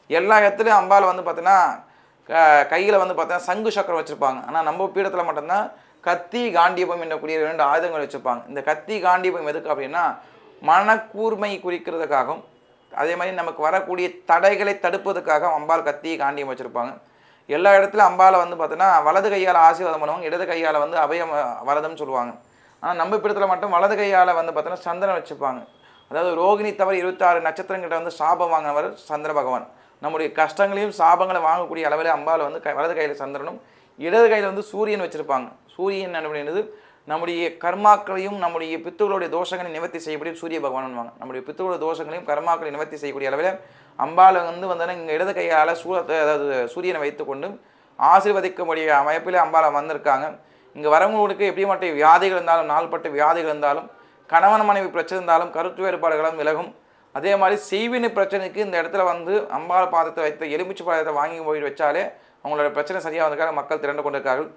எல்லா இடத்துலையும் அம்பாள் வந்து பார்த்தீங்கன்னா கையில் வந்து பார்த்தீங்கன்னா சங்கு சக்கரம் வச்சுருப்பாங்க. ஆனால் நம்ம பீடத்தில் மட்டும்தான் கத்தி காண்டியபம் என்னக்கூடிய 2 ஆயுதங்கள் வச்சுருப்பாங்க. இந்த கத்தி காண்டியபம் எதுக்கு அப்படின்னா மனக்கூர்மை குறிக்கிறதுக்காகவும் அதே மாதிரி நமக்கு வரக்கூடிய தடைகளை தடுப்பதற்காக அம்பாள் கத்தி காண்டியம் வச்சுருப்பாங்க. எல்லா இடத்துலையும் அம்பாவை வந்து பார்த்தீங்கன்னா வலது கையால் ஆசீர்வாதம் பண்ணுவாங்க, இடது கையால் வந்து அபயம் வரதம்னு சொல்லுவாங்க. ஆனால் நம்ம பீடத்தில் மட்டும் வலது கையால் வந்து பார்த்தீங்கன்னா சந்திரன் வச்சுப்பாங்க. அதாவது ரோகிணி தவிர 26 நட்சத்திரங்கிட்ட வந்து சாபம் வாங்கினவர் சந்திர பகவான். நம்முடைய கஷ்டங்களையும் சாபங்களை வாங்கக்கூடிய அளவில் அம்பாள் வந்து வலது கையில் சந்திரனும் இடது கையில் வந்து சூரியன் வச்சுருப்பாங்க. சூரியன் அப்படின்றது நம்முடைய கர்மாக்களையும் நம்முடைய பித்துகளுடைய தோஷங்களையும் நிவர்த்தி செய்யக்கூடிய சூரிய பகவான். நம்முடைய பித்துகளுடைய தோஷங்களையும் கர்மாக்களை நிவர்த்தி செய்யக்கூடிய அளவில் அம்பாள் வந்து வந்தோன்னா இங்கே இடது கையால் அதாவது சூரியனை வைத்துக்கொண்டு ஆசீர்வதிக்கக்கூடிய அமைப்பில் அம்பாள் வந்திருக்காங்க. இங்கே வரவங்களுக்கு எப்படி மட்டும் வியாதிகள் இருந்தாலும், நாள்பட்ட வியாதிகள் இருந்தாலும், கணவன் மனைவி பிரச்சனை இருந்தாலும், கருத்து வேறுபாடுகளும் விலகும். அதே மாதிரி செய்வினை பிரச்சனைக்கு இந்த இடத்துல வந்து அம்பாள் பாதத்தை வைத்த எலுமிச்சை பாதத்தை வாங்கி போய் வச்சாலே அவங்களோட பிரச்சனை சரியாக வந்திருக்காங்க. மக்கள் திரண்டு கொண்டிருக்கார்கள்.